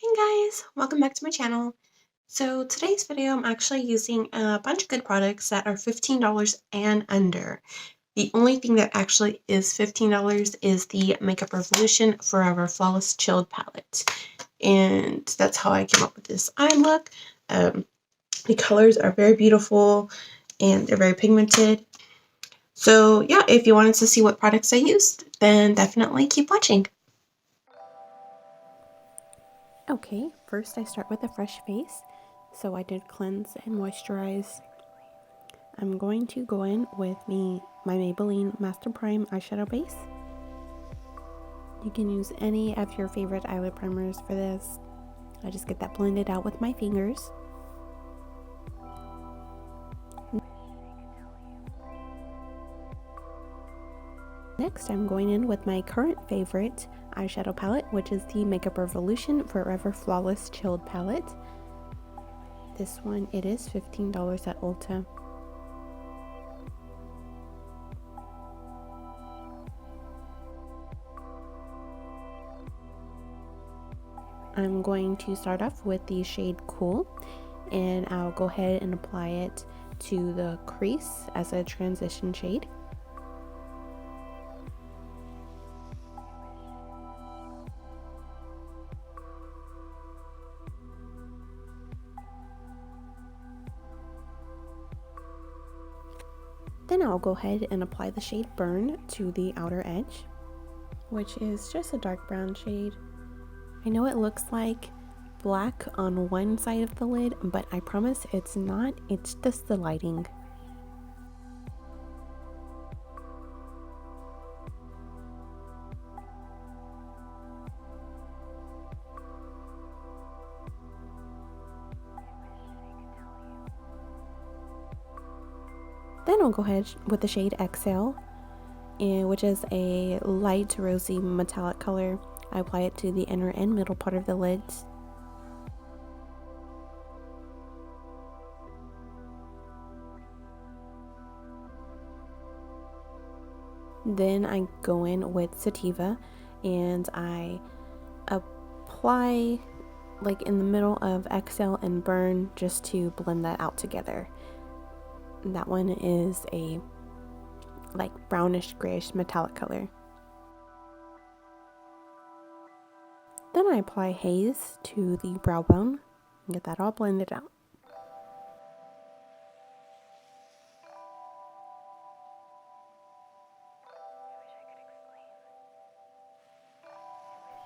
Hey guys, welcome back to my channel. So today's video, I'm actually using a bunch of good products that are $15 and under. The only thing that actually is $15 is the Makeup Revolution Forever Flawless Chilled Palette. And that's how I came up with this eye look. The colors are very beautiful and they're very pigmented. So yeah, if you wanted to see what products I used, then definitely keep watching. Okay, first I start with a fresh face. So I did cleanse and moisturize. I'm going to go in with my Maybelline Master Prime eyeshadow base. You can use any of your favorite eyelid primers for this. I just get that blended out with my fingers. Next, I'm going in with my current favorite eyeshadow palette, which is the Makeup Revolution Forever Flawless Chilled Palette. This one, it is $15 at Ulta. I'm going to start off with the shade Cool, and I'll go ahead and apply it to the crease as a transition shade. Then I'll go ahead and apply the shade Burn to the outer edge, which is just a dark brown shade. I know it looks like black on one side of the lid, but I promise it's not, it's just the lighting. Then I'll go ahead with the shade Exhale, which is a light rosy metallic color. I apply it to the inner and middle part of the lids. Then I go in with Sativa and I apply like in the middle of Exhale and Burn just to blend that out together. That one is a like brownish grayish metallic color. Then I apply Haze to the brow bone and get that all blended out.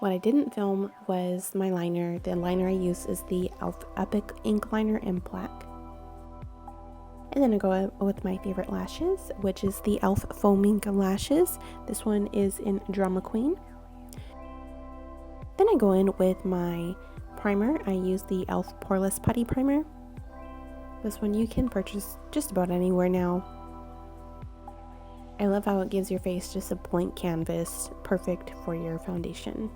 What I didn't film was my liner. The liner I use is the e.l.f. Epic Ink Liner in black. And then I go with my favorite lashes, which is the e.l.f. Foaming Lashes. This one is in Drama Queen. Then I go in with my primer. I use the e.l.f. Poreless Putty Primer. This one you can purchase just about anywhere now. I love how it gives your face just a blank canvas, perfect for your foundation.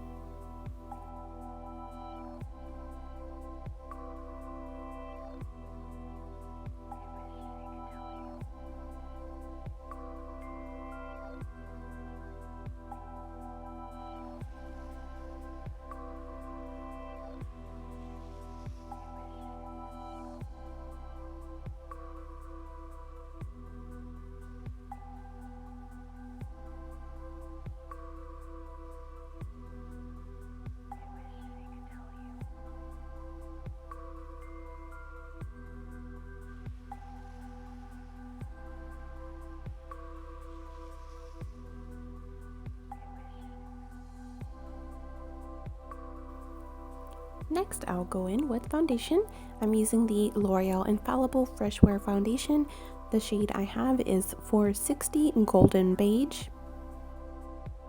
Next, I'll go in with foundation. I'm using the L'Oreal Infallible Fresh Wear Foundation. The shade I have is 460 Golden Beige.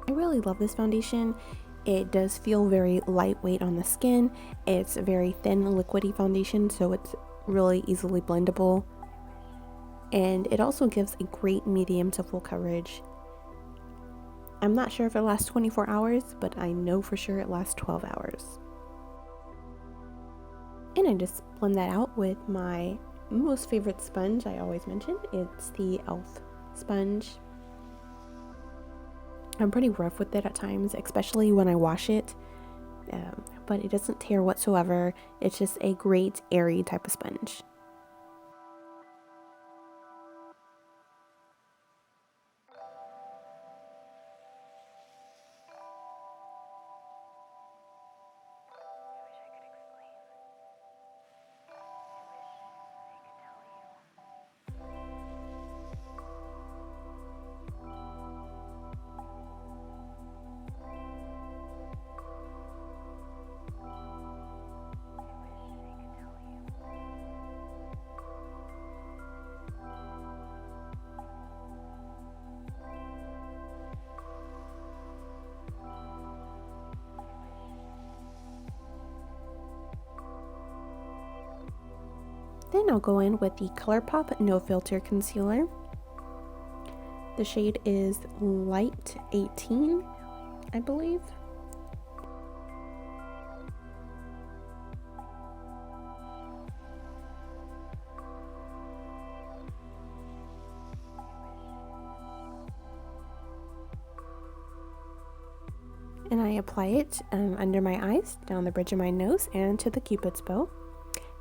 I really love this foundation. It does feel very lightweight on the skin. It's a very thin, liquidy foundation, so it's really easily blendable. And it also gives a great medium to full coverage. I'm not sure if it lasts 24 hours, but I know for sure it lasts 12 hours. And I just blend that out with my most favorite sponge I always mention. It's the e.l.f. sponge. I'm pretty rough with it at times, especially when I wash it. but it doesn't tear whatsoever. It's just a great airy type of sponge. Then I'll go in with the ColourPop No Filter Concealer. The shade is Light 18, I believe. And I apply it under my eyes, down the bridge of my nose, and to the cupid's bow.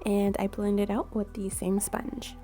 And I blend it out with the same sponge.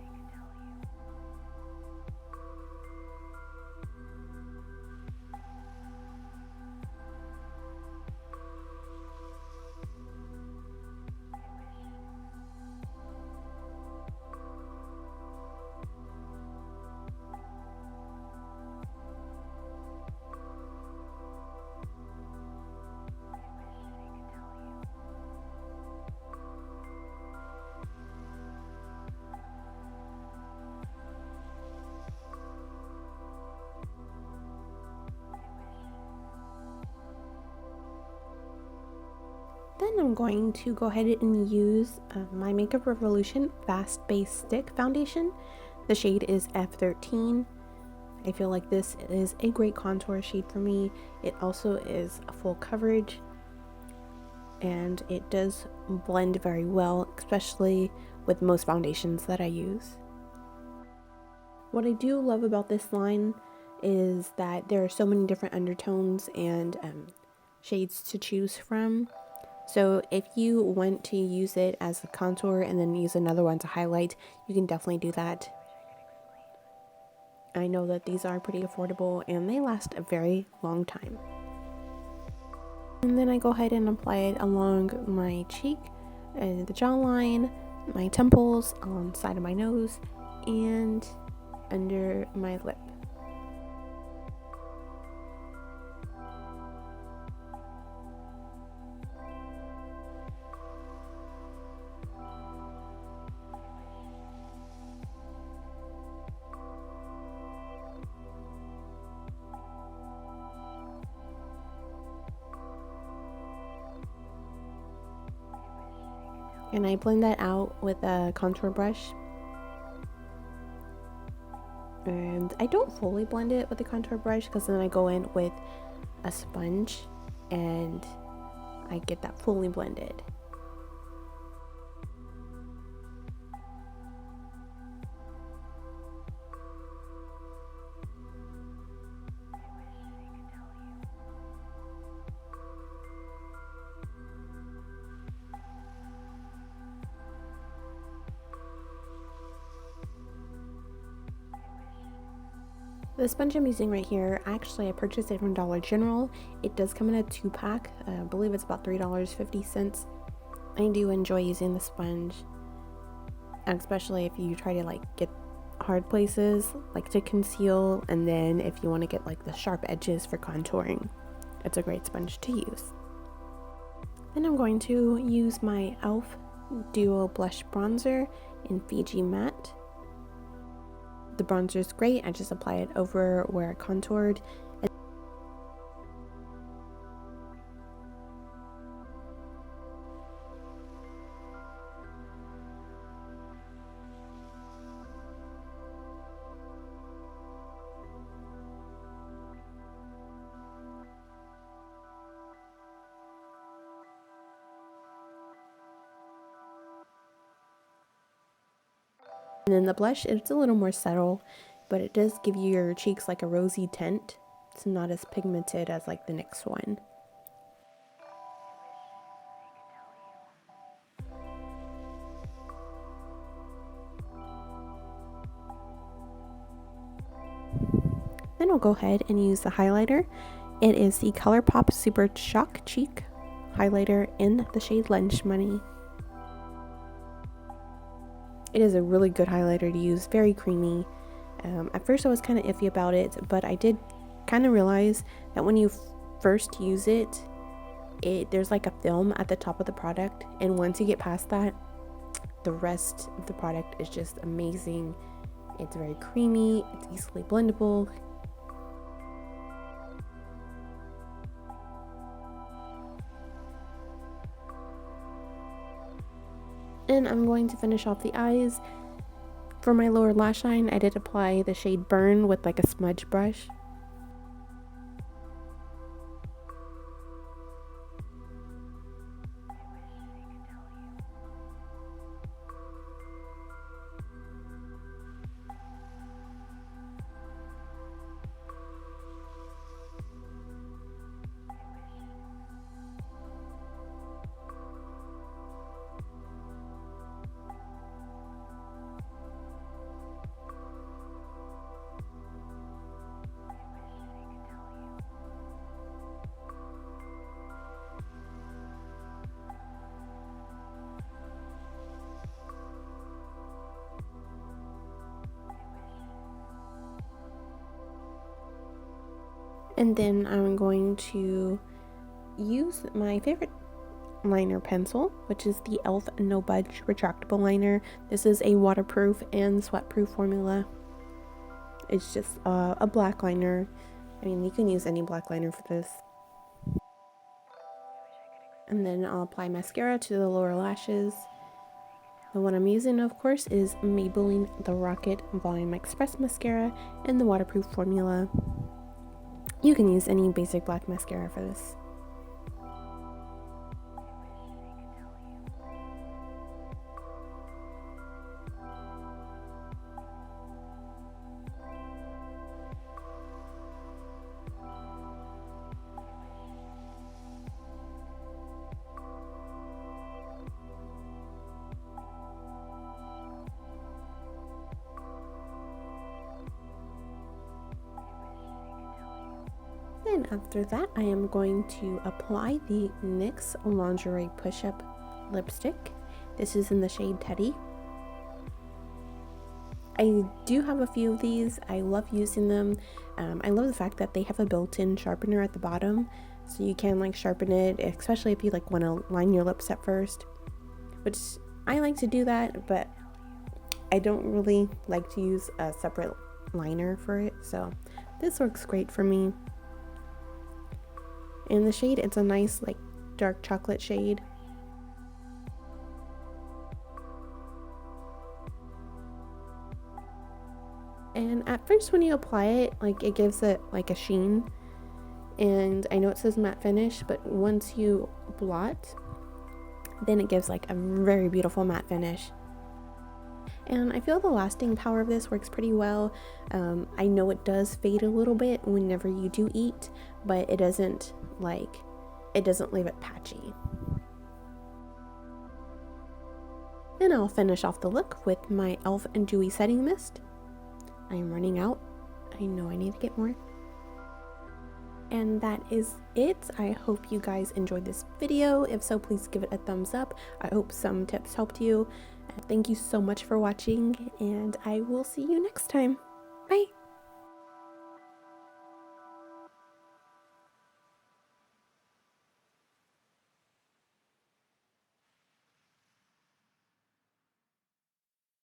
Then I'm going to go ahead and use my Makeup Revolution Fast Base Stick Foundation. The shade is F13. I feel like this is a great contour shade for me. It also is a full coverage and it does blend very well, especially with most foundations that I use. What I do love about this line is that there are so many different undertones and shades to choose from. So if you want to use it as a contour and then use another one to highlight, you can definitely do that. I know that these are pretty affordable and they last a very long time. And then I go ahead and apply it along my cheek, and the jawline, my temples, on the side of my nose, and under my lip. And I blend that out with a contour brush. And I don't fully blend it with the contour brush because then I go in with a sponge and I get that fully blended. The sponge I'm using right here, actually I purchased it from Dollar General. It does come in a 2-pack. I believe it's about $3.50. I do enjoy using the sponge, especially if you try to like get hard places like to conceal, and then if you want to get like the sharp edges for contouring. It's a great sponge to use. Then I'm going to use my e.l.f. Duo Blush Bronzer in Fiji Matte. The bronzer is great. I just apply it over where I contoured. And then the blush, it's a little more subtle, but it does give you your cheeks like a rosy tint. It's not as pigmented as like the next one. I'll go ahead and use the highlighter. It is the ColourPop Super Shock Cheek highlighter in the shade Lunch Money. It is a really good highlighter to use, very creamy. At first I was kind of iffy about it, but I did kind of realize that when you first use it, there's like a film at the top of the product, and once you get past that, the rest of the product is just amazing. It's very creamy, it's easily blendable. And I'm going to finish off the eyes. For my lower lash line, I did apply the shade Burn with like a smudge brush. And then I'm going to use my favorite liner pencil, which is the e.l.f. No Budge retractable liner. This is a waterproof and sweat-proof formula. It's just a black liner. I mean, you can use any black liner for this. And then I'll apply mascara to the lower lashes. The one I'm using, of course, is Maybelline The Rocket Volume Express Mascara in the waterproof formula. You can use any basic black mascara for this. And after that, I am going to apply the NYX Lingerie Push-Up Lipstick. This is in the shade Teddy. I do have a few of these. I love using them. I love the fact that they have a built-in sharpener at the bottom, so you can like sharpen it, especially if you like want to line your lips at first, which I like to do that, but I don't really like to use a separate liner for it, so this works great for me. In the shade, it's a nice like dark chocolate shade. And at first when you apply it, like it gives it like a sheen. And I know it says matte finish, but once you blot, then it gives like a very beautiful matte finish. And I feel the lasting power of this works pretty well. I know it does fade a little bit whenever you do eat, but it doesn't leave it patchy. And I'll finish off the look with my e.l.f. and Dewy Setting Mist. I am running out. I know I need to get more. And that is it. I hope you guys enjoyed this video. If so, please give it a thumbs up. I hope some tips helped you. Thank you so much for watching, and I will see you next time. Bye!